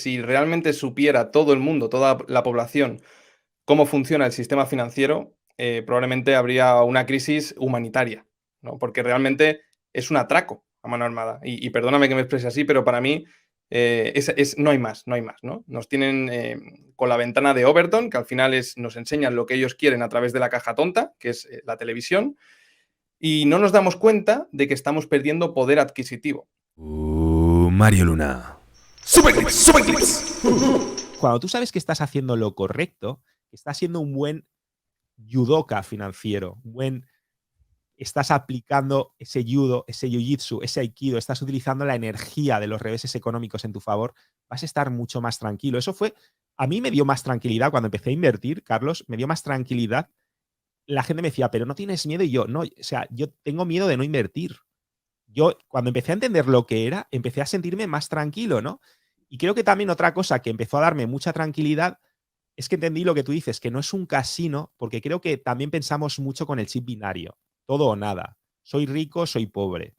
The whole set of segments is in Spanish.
si realmente supiera todo el mundo, toda la población, cómo funciona el sistema financiero, probablemente habría una crisis humanitaria, ¿no? Porque realmente es un atraco a mano armada. Y perdóname que me exprese así, pero para mí no hay más, no hay más, ¿no? Nos tienen con la ventana de Overton, que al final nos enseñan lo que ellos quieren a través de la caja tonta, que es la televisión, y no nos damos cuenta de que estamos perdiendo poder adquisitivo. Mario Luna. Super Clips, Super Clips. Cuando tú sabes que estás haciendo lo correcto, que estás siendo un buen judoka financiero, estás aplicando ese judo, ese jiu-jitsu, ese aikido, estás utilizando la energía de los reveses económicos en tu favor, vas a estar mucho más tranquilo. A mí me dio más tranquilidad cuando empecé a invertir, Carlos, me dio más tranquilidad. La gente me decía, pero no tienes miedo, y yo, no, o sea, yo tengo miedo de no invertir. Yo, cuando empecé a entender lo que era, empecé a sentirme más tranquilo, ¿no? Y creo que también otra cosa que empezó a darme mucha tranquilidad es que entendí lo que tú dices, que no es un casino, porque creo que también pensamos mucho con el chip binario, todo o nada. Soy rico, soy pobre.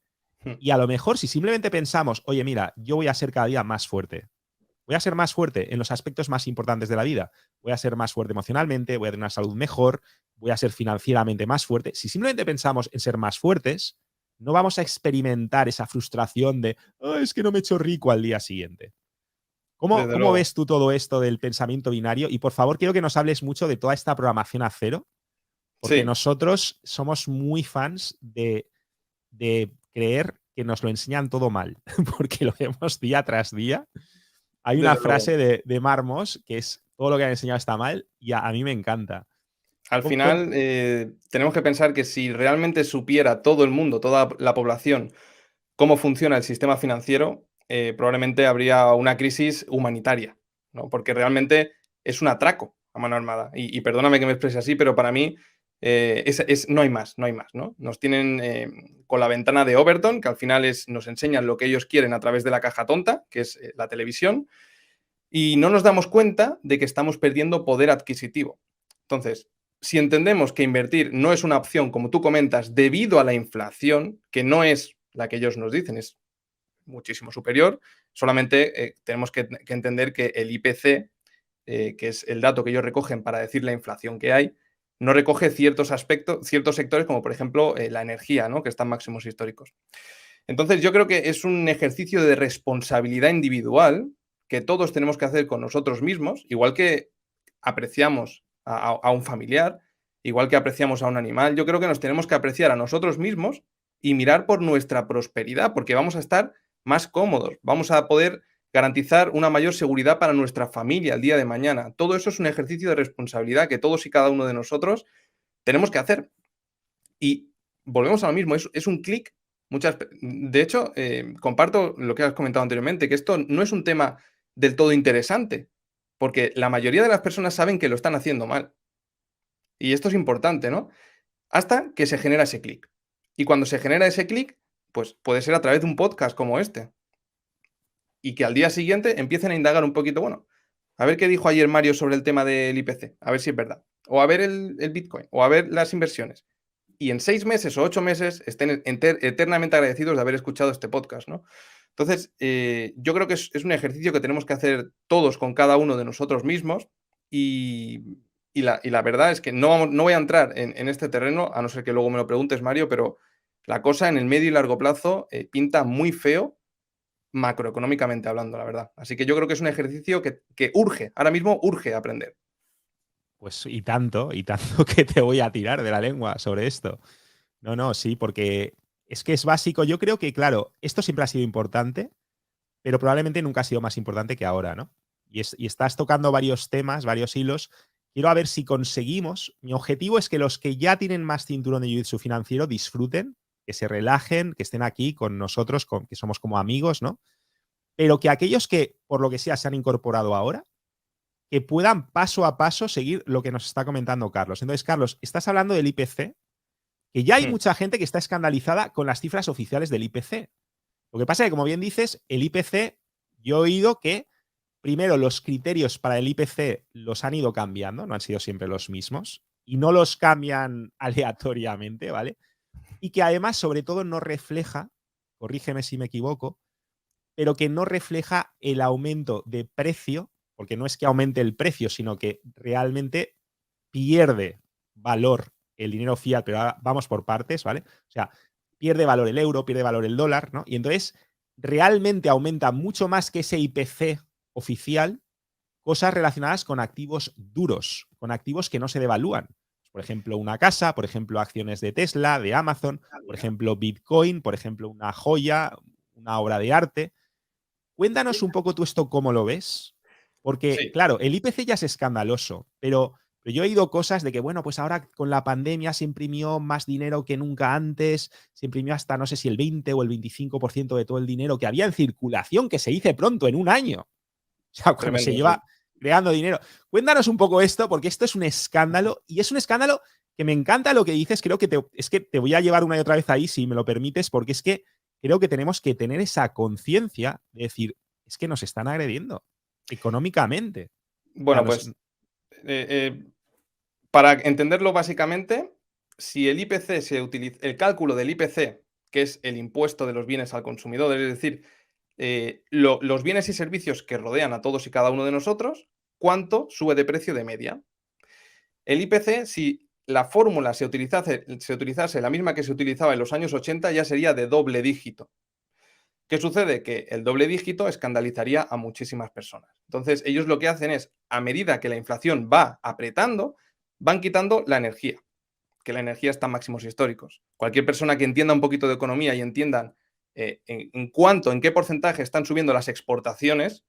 Y a lo mejor si simplemente pensamos, oye, mira, yo voy a ser cada día más fuerte. Voy a ser más fuerte en los aspectos más importantes de la vida. Voy a ser más fuerte emocionalmente, voy a tener una salud mejor, voy a ser financieramente más fuerte. Si simplemente pensamos en ser más fuertes, no vamos a experimentar esa frustración de, oh, es que no me he hecho rico al día siguiente. Desde ¿Cómo luego. ves tú todo esto del pensamiento binario? Y por favor, quiero que nos hables mucho de toda esta programación a cero, porque Sí, nosotros somos muy fans de creer que nos lo enseñan todo mal, porque lo vemos día tras día. Hay una desde luego. frase de Marmos que es todo lo que han enseñado está mal y a mí me encanta. Al ¿Cómo? final, tenemos que pensar que si realmente supiera todo el mundo, toda la población, cómo funciona el sistema financiero, probablemente habría una crisis humanitaria, ¿no? Porque realmente es un atraco a mano armada. Y perdóname que me exprese así, pero para mí no hay más, no hay más, ¿no? Nos tienen con la ventana de Overton, que al final nos enseñan lo que ellos quieren a través de la caja tonta, que es la televisión, y no nos damos cuenta de que estamos perdiendo poder adquisitivo. Entonces, si entendemos que invertir no es una opción, como tú comentas, debido a la inflación, que no es la que ellos nos dicen, es muchísimo superior, solamente tenemos que entender que el IPC, que es el dato que ellos recogen para decir la inflación que hay, no recoge ciertos aspectos, ciertos sectores, como por ejemplo la energía, ¿no? Que está en máximos históricos. Entonces, yo creo que es un ejercicio de responsabilidad individual que todos tenemos que hacer con nosotros mismos, igual que apreciamos a un familiar, igual que apreciamos a un animal. Yo creo que nos tenemos que apreciar a nosotros mismos y mirar por nuestra prosperidad, porque vamos a estar más cómodos, vamos a poder garantizar una mayor seguridad para nuestra familia el día de mañana. Todo eso es un ejercicio de responsabilidad que todos y cada uno de nosotros tenemos que hacer. Y volvemos a lo mismo, es un clic. De hecho, comparto lo que has comentado anteriormente, que esto no es un tema del todo interesante, porque la mayoría de las personas saben que lo están haciendo mal. Y esto es importante, ¿no? Hasta que se genera ese clic. Y cuando se genera ese clic, pues puede ser a través de un podcast como este. Y que al día siguiente empiecen a indagar un poquito, bueno, a ver qué dijo ayer Mario sobre el tema del IPC, a ver si es verdad. O a ver el Bitcoin, o a ver las inversiones. Y en 6 meses o 8 meses estén eternamente agradecidos de haber escuchado este podcast, ¿no? Entonces, yo creo que es un ejercicio que tenemos que hacer todos con cada uno de nosotros mismos y, y la verdad es que no voy a entrar en este terreno, a no ser que luego me lo preguntes, Mario, pero la cosa en el medio y largo plazo pinta muy feo macroeconómicamente hablando, la verdad. Así que yo creo que es un ejercicio que urge, ahora mismo urge aprender. Pues y tanto que te voy a tirar de la lengua sobre esto. No, no, sí, porque es que es básico. Yo creo que, claro, esto siempre ha sido importante, pero probablemente nunca ha sido más importante que ahora, ¿no? Y estás tocando varios temas, varios hilos. Quiero a ver si conseguimos. Mi objetivo es que los que ya tienen más cinturón de jiu-jitsu financiero disfruten, que se relajen, que estén aquí con nosotros, que somos como amigos, ¿no? Pero que aquellos que, por lo que sea, se han incorporado ahora, que puedan paso a paso seguir lo que nos está comentando Carlos. Entonces, Carlos, estás hablando del IPC, que ya hay Hmm. mucha gente que está escandalizada con las cifras oficiales del IPC. Lo que pasa es que, como bien dices, el IPC, yo he oído que primero los criterios para el IPC los han ido cambiando, no han sido siempre los mismos, y no los cambian aleatoriamente, ¿vale? Y que además, sobre todo, no refleja, corrígeme si me equivoco, pero que no refleja el aumento de precio, porque no es que aumente el precio, sino que realmente pierde valor el dinero fiat, pero ahora vamos por partes, ¿vale? O sea, pierde valor el euro, pierde valor el dólar, ¿no? Y entonces realmente aumenta mucho más que ese IPC oficial cosas relacionadas con activos duros, con activos que no se devalúan. Por ejemplo, una casa, por ejemplo, acciones de Tesla, de Amazon, por ejemplo, Bitcoin, por ejemplo, una joya, una obra de arte. Cuéntanos un poco tú esto cómo lo ves, porque Sí, claro, el IPC ya es escandaloso, pero yo he oído cosas de que, bueno, pues ahora con la pandemia se imprimió más dinero que nunca antes, se imprimió hasta no sé si el 20 o el 25% de todo el dinero que había en circulación, que se dice pronto, en un año. O sea, cuando se tremendo, sí. lleva creando dinero. Cuéntanos un poco esto, porque esto es un escándalo y es un escándalo que me encanta lo que dices. Creo que es que te voy a llevar una y otra vez ahí, si me lo permites, porque es que creo que tenemos que tener esa conciencia de decir, es que nos están agrediendo económicamente. O sea, Bueno, pues eh, eh, para entenderlo básicamente, si el IPC se utiliza, el cálculo del IPC, que es el impuesto de los bienes al consumidor, es decir, los bienes y servicios que rodean a todos y cada uno de nosotros, ¿cuánto sube de precio de media? El IPC, si la fórmula se utilizase la misma que se utilizaba en los años 80, ya sería de doble dígito. ¿Qué sucede? Que el doble dígito escandalizaría a muchísimas personas. Entonces, ellos lo que hacen es, a medida que la inflación va apretando, van quitando la energía, que la energía está en máximos históricos. Cualquier persona que entienda un poquito de economía y entiendan en cuánto, en qué porcentaje están subiendo las exportaciones,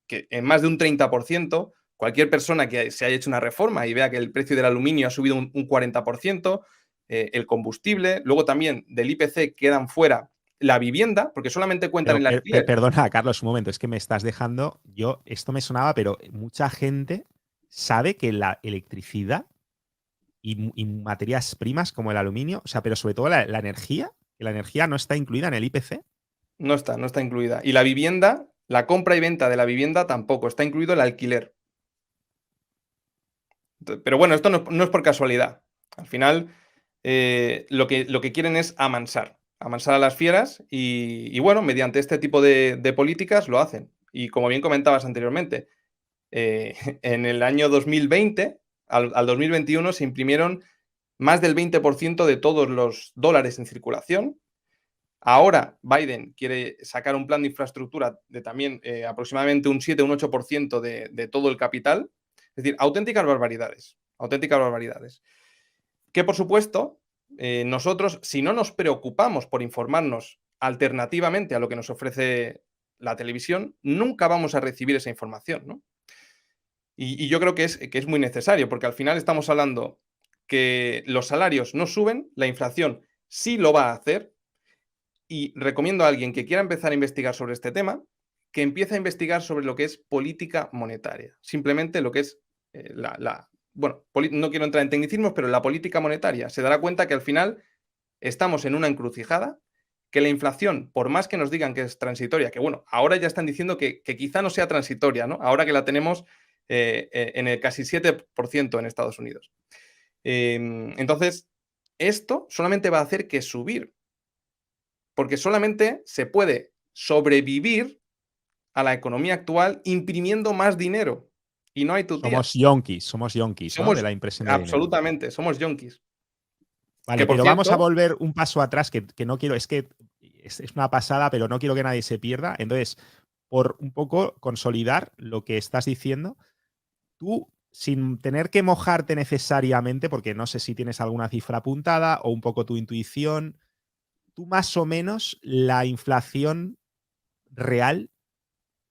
que en más de un 30%, cualquier persona que se haya hecho una reforma y vea que el precio del aluminio ha subido un 40%, el combustible, luego también del IPC quedan fuera la vivienda, porque solamente cuentan pero el alquiler. perdona, Carlos, un momento, es que me estás dejando, esto me sonaba, pero mucha gente sabe que la electricidad y materias primas como el aluminio, o sea, pero sobre todo la energía, que la energía no está incluida en el IPC. No está incluida. Y la vivienda, la compra y venta de la vivienda tampoco, está incluido el alquiler. Pero bueno, esto no es por casualidad. Al final, lo que quieren es amansar a las fieras y bueno, mediante este tipo de políticas lo hacen. Y como bien comentabas anteriormente, en el año 2020 al 2021 se imprimieron más del 20% de todos los dólares en circulación. Ahora Biden quiere sacar un plan de infraestructura de también aproximadamente un 7 un 8% de todo el capital. Es decir, auténticas barbaridades. Auténticas barbaridades. Que por supuesto, nosotros, si no nos preocupamos por informarnos alternativamente a lo que nos ofrece la televisión, nunca vamos a recibir esa información, ¿no? Y yo creo que es muy necesario, porque al final estamos hablando que los salarios no suben, la inflación sí lo va a hacer, y recomiendo a alguien que quiera empezar a investigar sobre este tema, que empiece a investigar sobre lo que es política monetaria. Simplemente lo que es bueno, no quiero entrar en tecnicismos, pero la política monetaria. Se dará cuenta que al final estamos en una encrucijada, que la inflación, por más que nos digan que es transitoria, que bueno, ahora ya están diciendo que quizá no sea transitoria, ¿no? Ahora que la tenemos en el casi 7% en Estados Unidos. Entonces, esto solamente va a hacer que subir, porque solamente se puede sobrevivir a la economía actual imprimiendo más dinero. Y no hay Somos tutías. yonkis, ¿no? De Somos la impresión de dinero. absolutamente, somos yonkis. Que Vale, por pero vamos a cierto, volver un paso atrás, que no quiero, es que es una pasada, pero no quiero que nadie se pierda. Entonces, por un poco consolidar lo que estás diciendo, tú, sin tener que mojarte necesariamente, porque no sé si tienes alguna cifra apuntada o un poco tu intuición, tú más o menos la inflación real,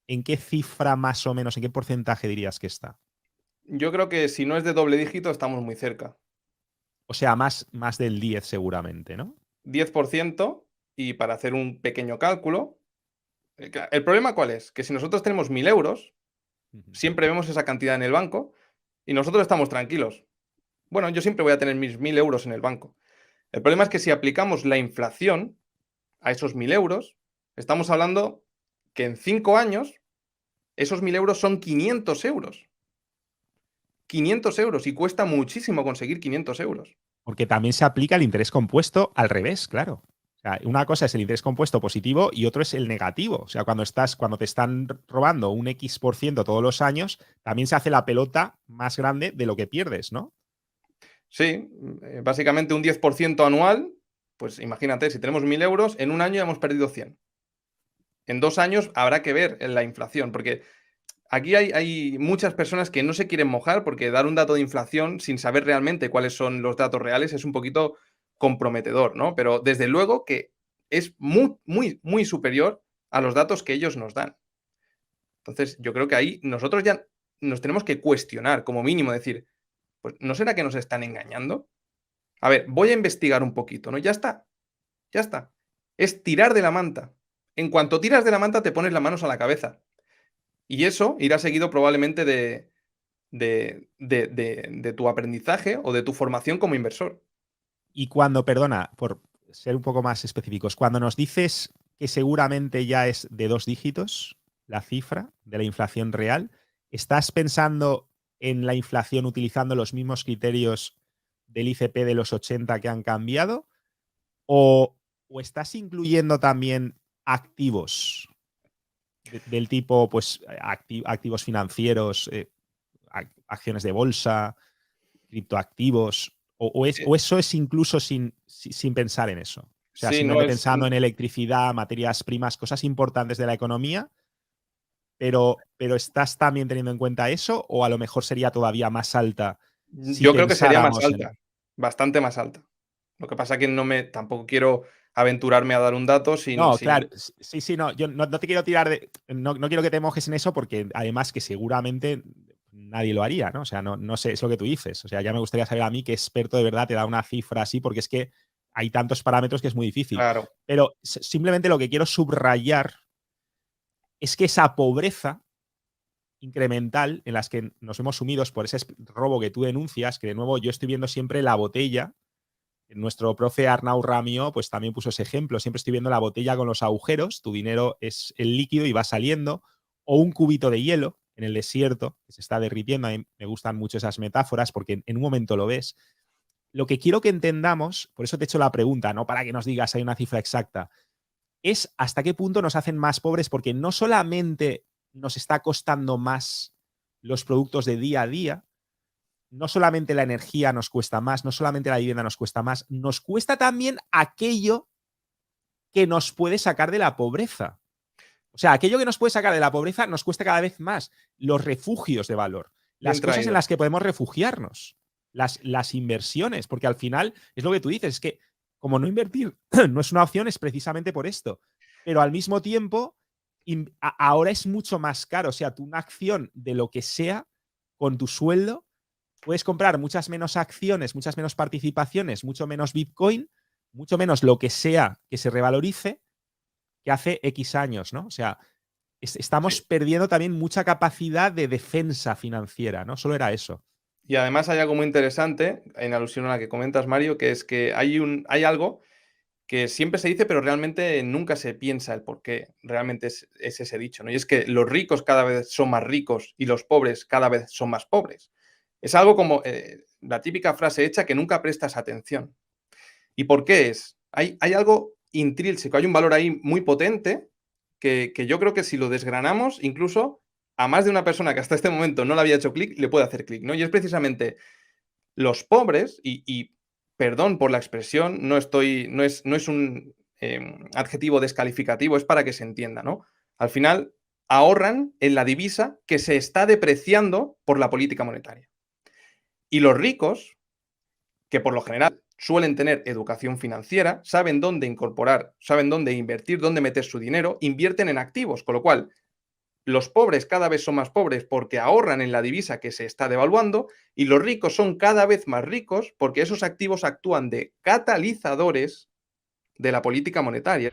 ¿en qué cifra más o menos, en qué porcentaje dirías que está? yo creo que si no es de doble dígito, estamos muy cerca. O sea, más del 10 seguramente, ¿no? 10%, y para hacer un pequeño cálculo, ¿el problema cuál es? Que si nosotros tenemos 1.000 euros, Ujú. siempre vemos esa cantidad en el banco y nosotros estamos tranquilos. Bueno, yo siempre voy a tener mis 1.000 euros en el banco. El problema es que si aplicamos la inflación a esos 1.000 euros, estamos hablando que en 5 años esos 1.000 euros son 500 euros. 500 euros y cuesta muchísimo conseguir 500 euros. Porque también se aplica el interés compuesto al revés, claro. sea, una cosa es el interés compuesto positivo y otro es el negativo. O sea, cuando te están robando un X% todos los años, también se hace la pelota más grande de lo que pierdes, ¿no? Sí, básicamente un 10% anual, pues imagínate, si tenemos 1.000 euros, en un año ya hemos perdido 100. En 2 años habrá que ver en la inflación, porque aquí hay muchas personas que no se quieren mojar porque dar un dato de inflación sin saber realmente cuáles son los datos reales es un poquito comprometedor, ¿no? Pero desde luego que es muy, muy, muy superior a los datos que ellos nos dan. Entonces, yo creo que ahí nosotros ya nos tenemos que cuestionar, como mínimo, decir, pues, ¿no será que nos están engañando? A ver, voy a investigar un poquito, ¿no? Ya está, ya está. Es tirar de la manta. En cuanto tiras de la manta, te pones las manos a la cabeza. Y eso irá seguido probablemente de tu aprendizaje o de tu formación como inversor. Y cuando, perdona, por ser un poco más específicos, cuando nos dices que seguramente ya es de 2 dígitos la cifra de la inflación real, ¿estás pensando en la inflación utilizando los mismos criterios del ICP de los 80 que han cambiado? ¿O estás incluyendo también activos del tipo, pues, activos financieros, acciones de bolsa, criptoactivos? ¿O eso es incluso sin pensar en eso? O sea, Sí, no simplemente es. pensando en electricidad, materias primas, cosas importantes de la economía, pero ¿estás también teniendo en cuenta eso? ¿O a lo mejor sería todavía más alta si Yo creo que sería más pensáramos en... alta, bastante más alta. Lo que pasa que tampoco quiero aventurarme a dar un dato No, sin. claro, sí, no, yo no te quiero tirar de... No quiero que te mojes en eso porque además que seguramente nadie lo haría, ¿no? O sea, no sé, es lo que tú dices. O sea, ya me gustaría saber a mí qué experto de verdad te da una cifra así porque es que hay tantos parámetros que es muy difícil. Claro. Pero simplemente lo que quiero subrayar es que esa pobreza incremental en las que nos hemos sumidos por ese robo que tú denuncias, que de nuevo yo estoy viendo siempre la botella. Nuestro profe Arnau Ramio pues también puso ese ejemplo. Siempre estoy viendo la botella con los agujeros, tu dinero es el líquido y va saliendo, o un cubito de hielo en el desierto que se está derritiendo. A mí me gustan mucho esas metáforas porque en un momento lo ves. Lo que quiero que entendamos, por eso te he hecho la pregunta, no para que nos digas hay una cifra exacta, es hasta qué punto nos hacen más pobres, porque no solamente nos está costando más los productos de día a día, no solamente la energía nos cuesta más, no solamente la vivienda nos cuesta también aquello que nos puede sacar de la pobreza. O sea, aquello que nos puede sacar de la pobreza nos cuesta cada vez más. Los refugios de valor, Bien las cosas en traído. las que podemos refugiarnos, las inversiones, porque al final es lo que tú dices, es que como no invertir no es una opción, es precisamente por esto. Pero al mismo tiempo, ahora es mucho más caro. O sea, tú una acción de lo que sea con tu sueldo puedes comprar muchas menos acciones, muchas menos participaciones, mucho menos Bitcoin, mucho menos lo que sea que se revalorice que hace X años, ¿no? O sea, estamos Sí. perdiendo también mucha capacidad de defensa financiera, ¿no? Solo era eso. Y además hay algo muy interesante, en alusión a la que comentas, Mario, que es que hay algo que siempre se dice, pero realmente nunca se piensa el por qué realmente es ese dicho, ¿no? Y es que los ricos cada vez son más ricos y los pobres cada vez son más pobres. Es algo como la típica frase hecha que nunca prestas atención. ¿Y por qué es? Hay algo intrínseco, hay un valor ahí muy potente que yo creo que si lo desgranamos, incluso a más de una persona que hasta este momento no le había hecho clic, le puede hacer clic, ¿no? Y es precisamente los pobres, y perdón por la expresión, no es un adjetivo descalificativo, es para que se entienda, ¿no? Al final ahorran en la divisa que se está depreciando por la política monetaria. Y los ricos, que por lo general suelen tener educación financiera, saben dónde incorporar, saben dónde invertir, dónde meter su dinero, invierten en activos, con lo cual los pobres cada vez son más pobres porque ahorran en la divisa que se está devaluando y los ricos son cada vez más ricos porque esos activos actúan de catalizadores de la política monetaria.